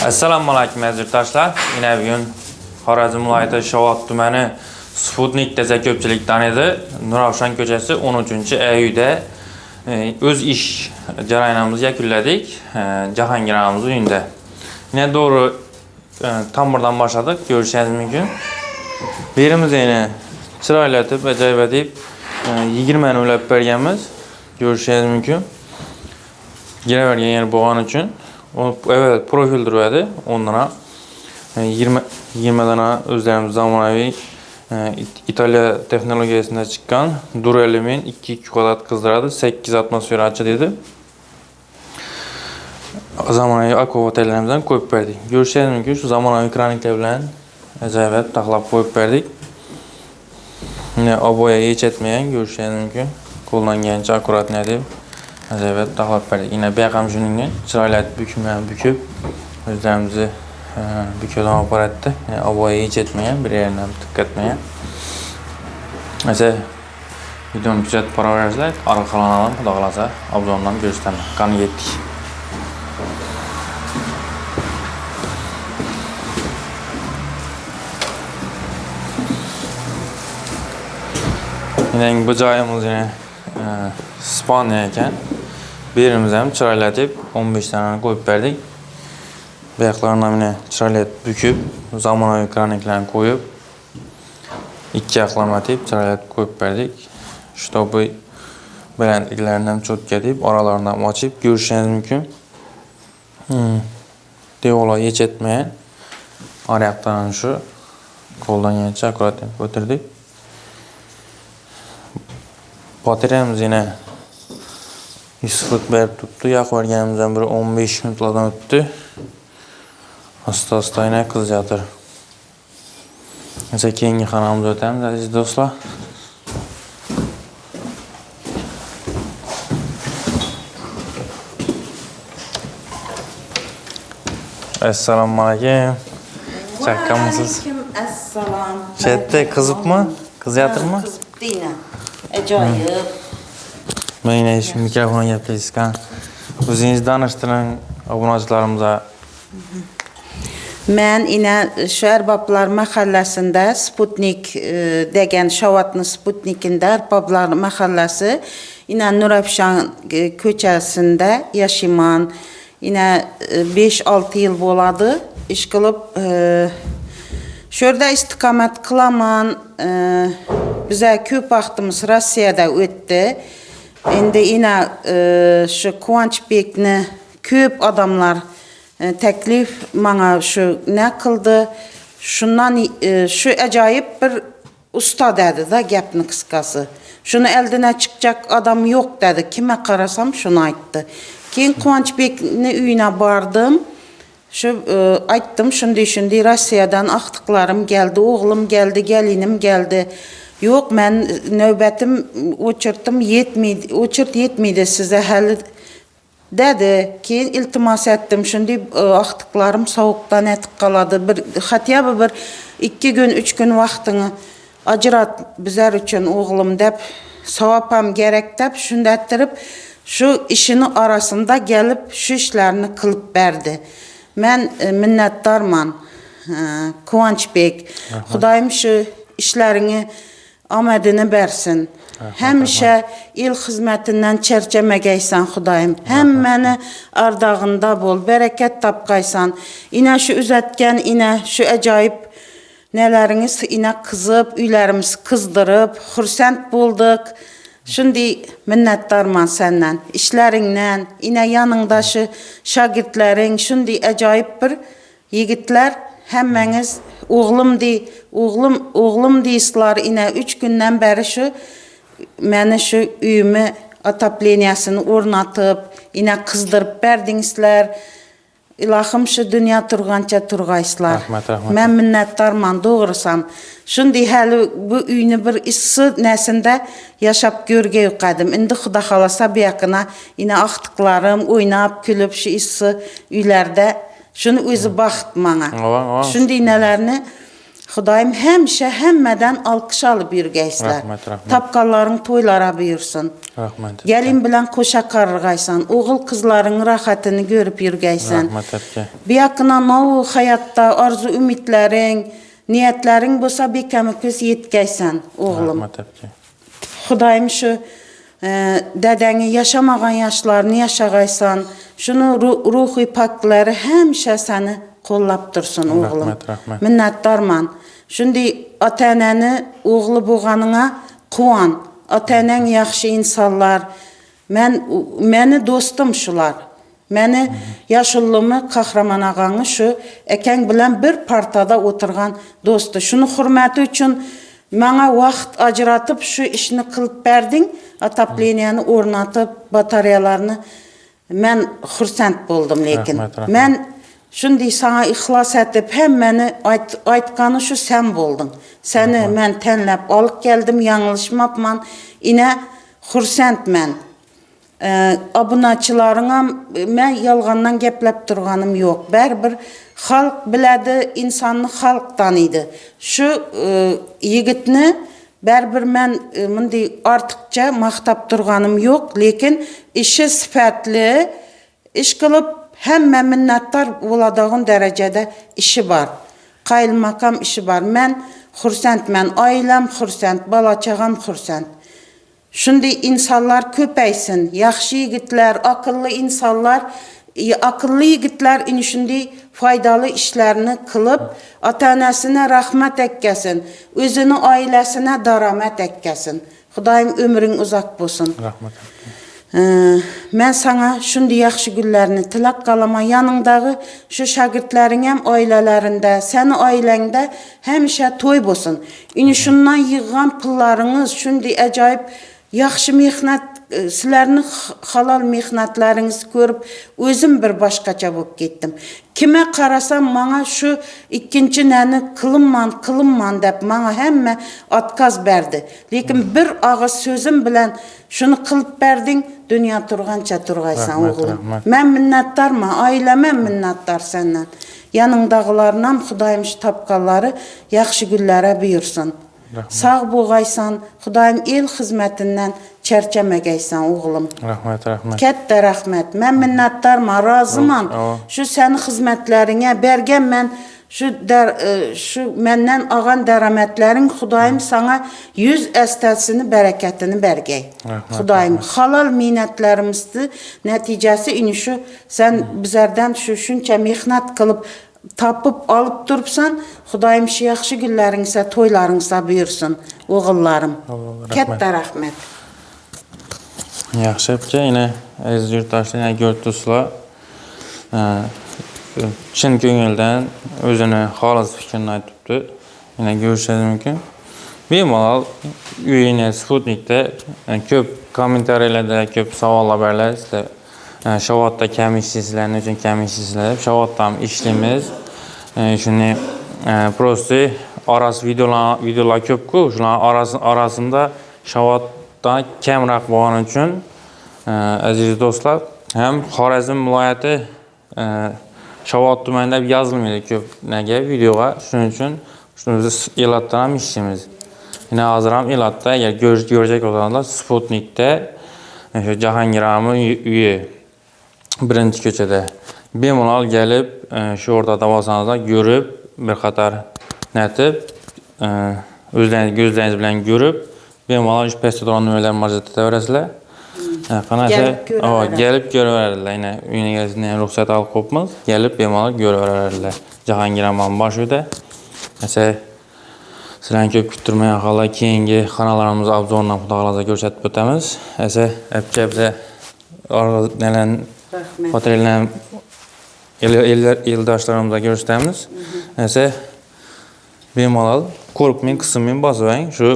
Assalomu alaykum aziz yurtdoshlar. Yine bugün Xorazm viloyati Shovot tumani Sputnik desa ko'pchilik taniydi. Nurafshon ko'chasi 13-uyda o'z ish jarayonimizni yakunladik. Jahongir amamiz uyida. Yine doğru tamırdan başladık. Görüşeceğiniz mümkün. Birimiz yine çıraylatib, acayip edip 20 ulab berganmiz. Görüşeceğiniz mümkün. Yine vergen yer boğan için. Evet, profil duruydu. Onlara 20 dana özlerimiz zamonaviy İtalya texnologiyasında çıkan Duralimin 2 kvadrat kızdırады, 8 atmosfer açı dedi. Zamonaviy akvavatelerimizden koyup verdik. Görüşeceğiniz mümkün şu zamonaviy kranikler bilen acayip taklap koyup verdik. Yine aboya hiç etmeyen görüşeceğiniz mümkün. Koldan gelince akurat ne deyip acayip taklap verdik. Yine beyakam şununla çıraylat büküp özlerimizi büküyordan aparattı. Yani aboya hiç etmeyen, bir yerinden dikkat etmeyen. Mesela videonun güzel para verirler, arka kalanalım, bu da kalasa abzondan gösterme. Kanı yettik. Yine bu cayımız yine Spanya iken birimiz hem çıraylatıp 15 tane koyup verdik. Beyaklarından yine çıraylatıp büküp zamonaviy kraniklerini koyup 2 yaklama atıp çıraylatıp koyup verdik. Şu topu belentliklerinden çok gedip aralarından açıp görüşeceğiniz mümkün. Devola hiç etmeyen arayaktan şu koldan yençe akurat götürdük. Bataryamız yine 100 fut berip tuttu. Yak vergenimizden bir 15 minutlardan öttü. Hasta yine kız yatır. Mesela keyingi kanalımıza ötemiz aziz dostlar. Esselamu aleyküm. Çakka mısınız? Assalam. Şehette kızıp mı? Kız yatır mı? Kızıp değil. Acayip. Ben yine şu mikrofonu yapayız kan. Özünüzü danıştırın abunacılarımıza. Ben yine şu Erbaplar mahallesinde Sputnik degen Şavatlı Sputnik'inde Erbaplar mahallesi yine Nurafşan köçesinde yaşayan yine 5-6 yıl boladı. İş kılıp şurada istikamet kılaman bize köp vaxtımız Rusya'da öttü. Şimdi yine şu Kıvanç Bek'ni köp adamlar teklif bana şu ne kıldı? Şundan şu acayip bir usta dedi da gapni kıskası. Şunu eldine çıkacak adam yok dedi. Kime karasam şunu ayttı. Keyin Kıvanç Bek'ni üyüne bardım. Şu ayttım şunday Rusya'dan aktıklarım geldi, oğlum geldi, gelinim geldi. Yok ben nöbetim uçurttum yetmeydi size hali dedi. Keyin iltimas ettim şunday aktıklarım soğuktan etip kaladı. Hatta bir 2 gün 3 gün vaxtını acırat bizler için oğlum dep savapam gerek dep şunda ettirip şu işini arasında gelip şu işlerini kılıp verdi. Ben minnettarman Kıvanç Bek. Xudayım şu işlerini amadını versin. Həmişə il xizmətindən çərçəməgəysən Xudayım. Həm məni ardağında bol, bərəkət tapqaysan. İnə şu üzətgən, inə şu acayip nələriniz inə qızıb, üylərimiz qızdırıb, xürsənd bulduk. Şimdi minnettarman səndən, işlərindən, inə yanında şu şagirdlərin, şimdi acayip bir yigitlər, həmməniz oğlum deyislər, inə 3 gündən bəri şu məni şu üyümü atapleniyasını ornatıp, inə qızdırıb bərdinizlər. İlahım şu dünya turğanca turğayslar. Mən minnettarman, doğrusam. Şimdi həli bu üyünü bir ısı nəsində yaşap görgə yuqadım. İndi xuda xalasa bir yakına inə axtıqlarım, oynayıb, külüb şu ısı üylərdə. Şunu özü baxdı bana. Şimdi inələrini Xudayım həmişə həmmədən alqış alıb yürgəyslər. Rahmet, rahmet. Tapqalların toylara buyursun. Rahmet. Gelin bilen koşa qarırğaysan, oğul kızların rahatını görüp yürgəysən. Rahmet etki. Bir yakına o hayatta arzu ümitlerin, niyetlerin bolsa bekəmi köz yetkəysən, oğlum. Rahmet etki. Xudayım şu dədəni yaşamağan yaşlarını yaşağaysan, şunu ruhi pakları həmişə səni qollab dursun, oğlum. Rahmet, rahmet. Minnətdarman. Şimdi ata-anəni oğlu boğanına quvan. Ata-anan yaxşı insanlar. Məni dostum şular. Məni yaşıllımı Kahraman ağanı şu ekən bilən bir partada oturğan dostu. Şunu hürməti üçün mənə vaxt acıratıp şu işini qılıb bərdin. Atapleniyanı ornatıp batareyalarını mən xursənd buldum lekin. Rahmet, rahmet. Mən şimdi sana ixlas edip hem məni aytqanı şu sen buldun. Səni mən tənləb alıp geldim, yanlışmapman. İnə xursənd mən. Abunaçılarına mən yalğandan gəpləb durğanım yox. Bərabər xalq bilədi, insanını xalq tanıydı. Şu yigitni bərabər mən artıqca maqtab durğanım yox, lekin işi sifətli, iş qılıb həmmə minnətdar oladığın dərəcədə işi var. Qayılmaqam işi var. Mən xursənd, mən ailəm xursənd, balaçağam xursənd. Şimdi insanlar köpəysin, yaxşı yigitlər, akıllı insanlar, akıllı yigitlər şimdi faydalı işlərini qılıb, ata-anəsinə rəhmət əkəsin, özünü ailəsinə daramət əkəsin. Xudayım ömrün uzaq bolsun. Rahmet. Mən sana şimdi yaxşı günlərini tilak qalama, yanındağı şu şagirdlərin ailələrində, sənin ailəndə həmişə toy bolsun. İni şundan yığğan pullarınız şimdi əcayib yaxşı mehnət, sizlərini halal mehnətlərinizi görüb özüm bir başqaca olub getdim. Kimə qarasam bana şu ikinci nəni qılınman deyib bana həmmə atkaz berdi. Lekin bir ağız sözüm bilən şunu qılıb berdin, dünya turğanca turğaysan, oğlum. Mən minnətdarma, ailəmə minnətdar səndən. Yanındağılarına Xudayım şu tapqalları yaxşı günlərə buyursun. Sağ boğaysan, Xudayım el xizmətindən çərçəməgəysən, oğlum. Rahmet, rahmet. Kətdə rəhmət. Mən minnətdarma, razıman. Şu sənin xizmətlərinə, bərgən mən şu məndən ağan dəramətlərin Xudayım sana 100 əstəsini, bərəkətini bərgəy. Xudayım, halal minnətlərimizdir. Nəticəsi ini şu, sən bizərdən şunca mehnət qılıb, tapıp alıp durupsan, Xudayım şu yaxşı günlərinizə, toylarınıza buyursun, oğullarım. Kətdə rəhmət. Yaxşı ki, yine əziz yurttaşlar, yine gördüsülər. Çin gönüldən özünü xalis fikrini aytıbdı. Yine görüşəcək mümkün. Bemalal üyene Sputnik'te köp kommentariylərdə, köp savalla bərlər sizə Şavatda kəm işçilərin üçün kəm işçilər. Şavatda işlimiz. Şimdi prosti arası videolar köp ku. Şunların arasında Şavatda kəm rəqbanın üçün əziz dostlar, həm Xorazm vilayəti Şavat tümənində yazılmıyor köp nəgə videoya. Şunun üçün biz elatdan işçimiz. Yine hazıram elatda, eğer görecek olanlar Sputnik'te Cahangiramın üye. Birinci köçədə bemalal gəlib şu orada davasanızda görüb bir qatar nətib gözləriniz bilən görüb bemalal pəstə olan nömrələr müraciət edə verəsilər. Gəlib görə verərlər. Yine üyünə gələsindən ruxsat alıb qopmaz. Gəlib bemalal görə verərlər. Cahangiramın başıda. Məsələn, sizlərin köp kütürməyə xala keyingi xanalarımızı abzorla xudağalaza görsətib ötəmiz. Əbcəbdə nələn Patrelən eldaşlarımıza göstərimiz. Nəsə, bemalal korkmayın, qısınmayın, basıvəyin. Şu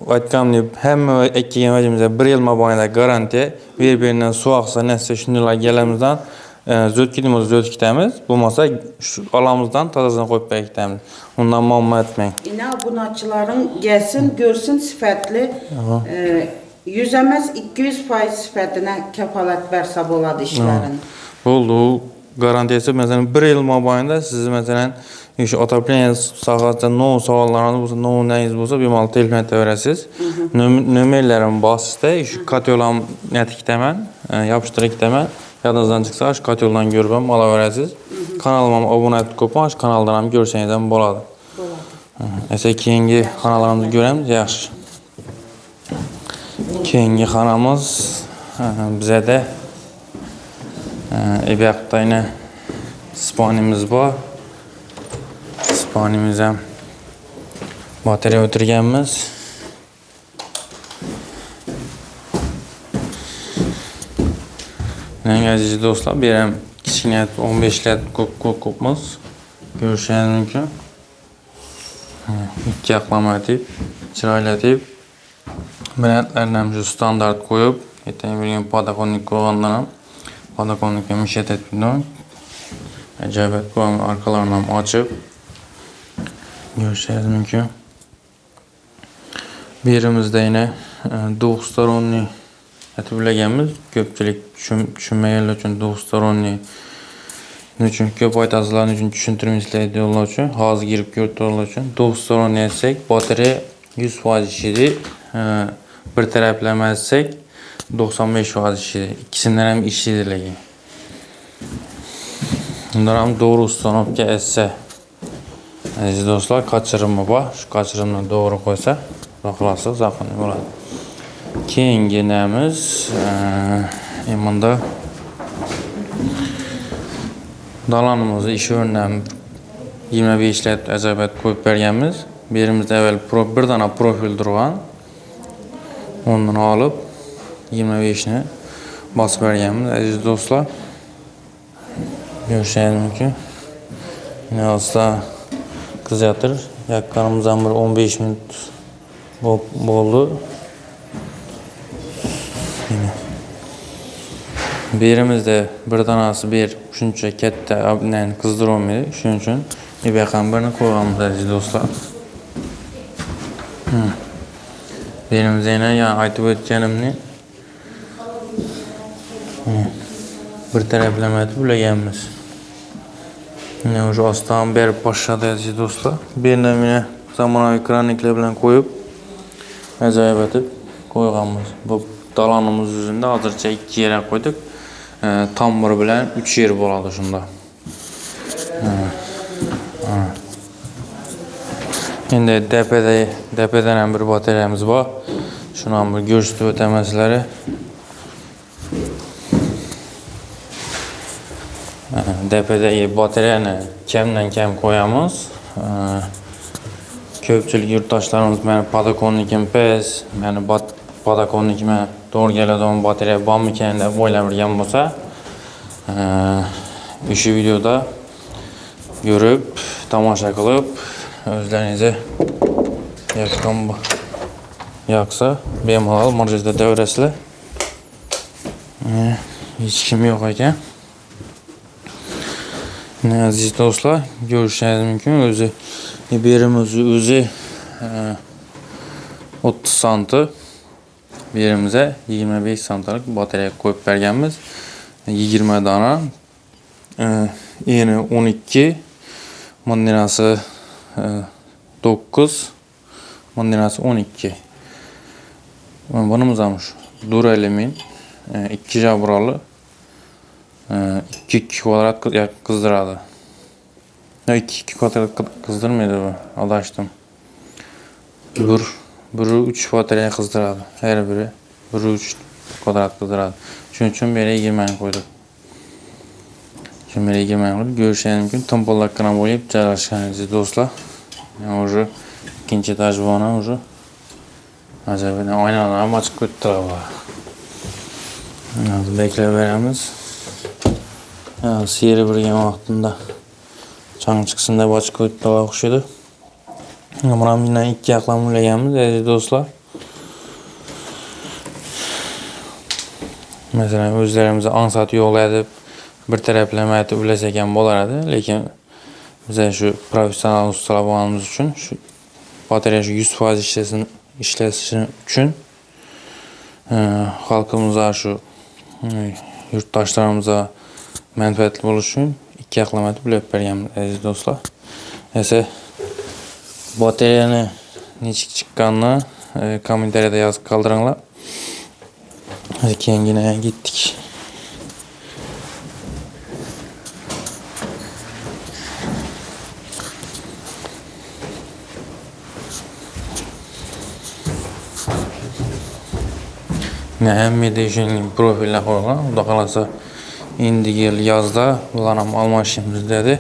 aytqanım, həmmə iki yeməcimizə bir yıl mabaniyədə garantiya, bir-birindən su axsa, nəsə şunlar gələmizdən zötkidimiz zötkidəmiz. Bu masa alamızdan tazasını qoyub bəkdəmiz. Ondan mamma etməyin. İnə abunatçıların gəlsin, görsün sifətli 100-200% sifətinə kəfalət bərsab oladı işlərin. Oldu. garantiyası mesela 1 yıl mobaynida siz mesela şu otoplaniya sohasida no savollarınız bo'lsa, no neyiniz bo'lsa bemalol telefon etaverasiz. Nomerlarim bosishda shu katyolam netikdaman, yopishtirikdaman. Yodingizdan chiqsa shu katyoldan ko'rib ham olaverasiz. Kanalimga obuna etib qo'ying, shu kanaldan ham ko'rsangiz ham bo'ladi. Esa keyingi kanallarimizni ko'ramiz, yaxshi. Keyingi kanalimiz bizada bu yoqda yana sponimiz bor. Sponimiz ham batareya o'tirganmiz. Menga aziz do'stlar, bu ham kichkina 15 lat ko'pmiz. Ko'rishingiz mumkin. Ikki yoqlamativ, chiroylatib. Brendlarni ham shu standart qo'yib, aytaylik bo'lgan podakonnik qo'ygandan ham podakonnikka mishat etdim. Ajoyib bo'lgan orqalarini ham ochib ko'rishingiz mumkin. Bu yerimizda yana двухсторонний aytib o'ylaganmiz. Ko'pchilik tushunmaganlar uchun двухсторонний uchun ko'p aytasizlar uchun tushuntirmaysiz deydilar uchun, hozir girib ko'rtirlar uchun двухсторонний etsak, batareya 100% ishlaydi. Bir taraflama etsak 95% ishlaydi. İkisinden ham ishlaydi lekin. Bundan ham doğru ustanobga essa. Aziz do'stlar, qochirimi bor. Shu qochirimni to'g'ri qo'ysa, xohlasa zavqli bo'ladi. Keyingi namiz bunda dalonimizni ish o'rnidan 25 lat ajoyib qo'yib berganmiz. Bu yerimizda avval bir dona profil turgan. Ondan olib 25 ni bosib berganmiz. Aziz do'stlar, ko'rishingiz mumkin. Yine olsa qizayotir. Yakkanimizdan bir 15 minut bo'ldi. Bu yerimizda bir donasi shuncha katta qizdirib olmaydi. Shuning uchun bu yoqqa birini qo'yganmiz aziz do'stlar. Benim yana aytib o'tganimni bir taraflama etib ulaganmiz. Yine o'sha ostidan berib boshladi aziz do'stlar. Bu yerda meni zamonaviy kraniklar bilan qo'yib ajoyib etib qo'yganmiz. Bu dalonimiz uzunda hozircha 2 yerga qo'ydik. Tambur bilan 3 yer bo'ladi shunda. Endi DP'dan ham bir batareyamiz bor. Shuni ham bir ko'rsatib o'taman sizlarga. DP'dagi batareyani kamdan kam qo'yamiz. Ko'pchilik yurtdoshlarimiz meni podakonnikim pes, meni podakonnikima to'g'ri keladigan batareya bormikan deb o'ylab yurgan bo'lsa, o'sha videoda ko'rib, tomosha qilib, o'zlaringizni yoqsa bemalol marjada davrasizlar. Hech kim yo'q ekan. Aziz do'stlar, ko'rishingiz mumkin. O'zi berimiz o'zi 30 santi. Berimizga 25 santlik batareya qo'yib berganmiz. 20 dona. Eni 12, mandinasi 9, mandinasi 12. Bunimiz ham shu Duralemin 2 jabroli 2 kvadrat qizdiradi. 2 kvadrat qizdirmaydi bu, adashdim. 1-3 batareya qizdiradi. Her biri 1-3 kvadrat qizdiradi. Shuning uchun beri 20 ni qo'ydik. Şimdi 20 ni ko'rishingiz mumkin. Tompolakdan bo'lib joylashgan aziz do'stlar. Уже ikkinchi etaj bo'lgan уже. Ajoyib oynalar ham ochib qo'yibdilar. Hozir beklab beramiz. Seri birgan vaqtida chang chiqsin deb ochib qo'yibdilar o'xshaydi. Mana bundan 2 yoqlama ulaganmiz aziz do'stlar. Masalan, o'zlarimizni ansat yo'qlaydi, bir taraflama etib ulasak ham bo'lardi, lekin biz shu professional ustalar bo'lganimiz uchun shu batareya 100% ishlashi uchun xalqimizga shu yurtdoshlarimiz manfaatli bo'lishi uchun 2 aqlamatni bo'lib berganman aziz do'stlar. Esa batareyani nechik chiqqanini kommentariyada yozib qoldiringlar. Keyingina ketdik. Hamma shuning profilini qo'ygan. Xudo qalasa endi yil yozda bular ham almashimiz dedi.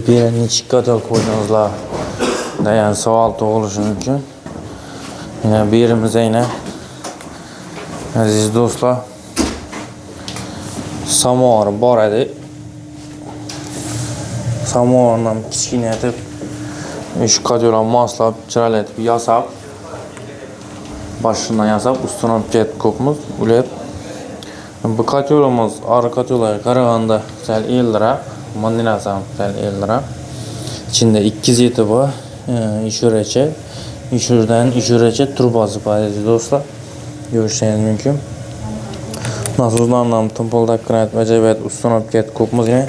Bir nechik katal qo'ydingizlar degan savol tug'ilishi mumkin. Yine birimize yine aziz do'stlar samovar bor edi. Samovarni kichkina etib shu kadyolar moslab, chiroylatib yasab, boshidan yasab, ustidan olib ketib ko'pmiz ulab. Bu katyolamiz arkatyollarga qaraganda sal eldiroq, mandinasam sal eldiroq. İçinde 2 zeti bor, ishuracha, ishuracha turbasi bor aziz do'stlar. Ko'rishingiz mumkin. Nasozlarni ham timpildakkina ajoyib ustidan olib ketib ko'pmiz yine.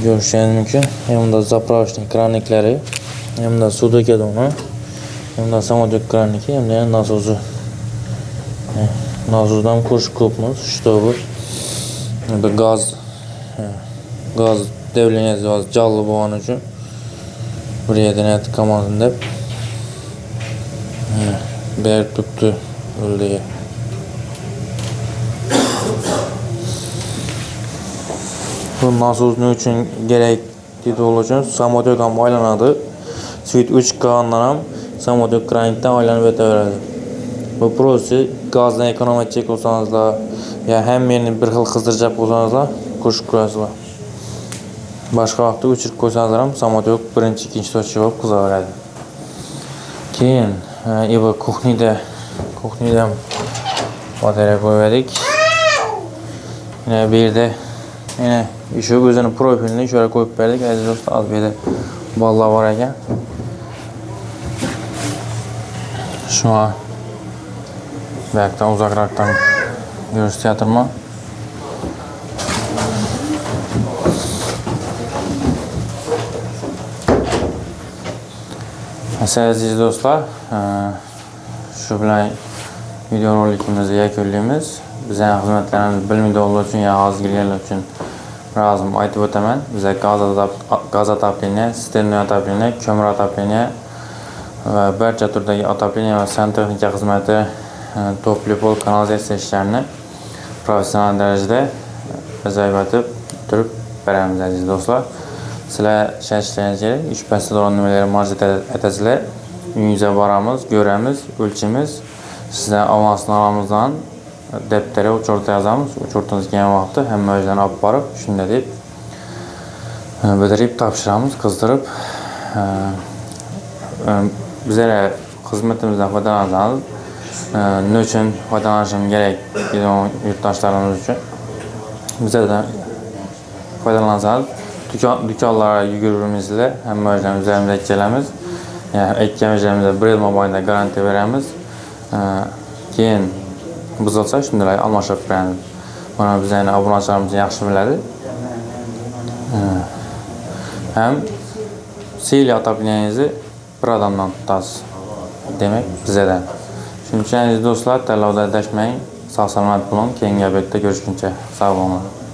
Ko'rishingiz mumkin. Hamda zapravочный kraniklari, hamda sudaka doni, hamda samodek kraniki, hamda nasozi. Nazozdan qo'shib ko'pmiz, shtobi. Bu gaz davleniyasi hozir jalli bo'lgani uchun bir yerdan aytib deb berib turibdi o'ldiga. Bu nasoz ne uchun kerak dediği uchun samodek ham aylanadi. Svit 3 qilgandan ham samodek kranikdan aylanib o'taveradi. Bu prosi gazdan ekonomiya edecek olsanızlar ya hem yerini bir xil qizdirjab olsanızlar qo'shib qo'yasizlar. Başka vaqtda o'chirib qo'ysanızlar ham samodek birinchi, ikkinchi sochchi bo'lib qizaveradi. Keyin bu kuxnida batareya qo'ydik. Yine bir yerda şu o'zini profilini şöyle qo'yib berdik aziz do'stlar. Az bir yerda bolalar bor ekan. Shuna bu yoqdan uzoqroqdan ko'rsatyapman. Aziz do'stlar, shu bilan video rolikimizni yakunlaymiz. Bizning xizmatlarimiz bilmaydiganlar uchun ya hozirgilar uchun razım aytib o'taman. Bizga gaz отопления, sistemli отопления, ko'mir отопления va barcha turdagi отопления va santexnika xizmati, to'pli-pol kanalizatsiya ishlarini professional darajada bajarib turib beramiz aziz do'stlar. Sizlar ishlashingiz kerak. 3 pasdaron nimalarga murojaat etasizlar. Uyingizga boramiz, ko'ramiz, o'lchimiz. Sizlar avanslarımızdan deptere uçurta yazamiz. Uçurtunuz kelgan vaqtda hamma o'zini olib borib, shunday deb bidirib topshiramiz, qizdirib. Bizlar xizmatimizdan foydalansangiz, ne uchun foydalanishim kerak degan yurtdoshlarimiz uchun bizlardan foydalansangiz, do'konlarga yugururmizlar, hamma o'zimiz kelamiz. Yani aytganimizda 1 yil mobaynida garantiya beramiz. Keyin buzilsa shunday almashib beramiz. Buni bizning obunachilarimiz yaxshi biladi. Ham sel otopleniyanizni bir odamdan tutasiz. Demak, bizdan. Shuning uchun aziz do'stlar, tanlovda adashmang. Sog' salomat bo'ling. Keyingi obyektda ko'rishguncha sog' bo'linglar.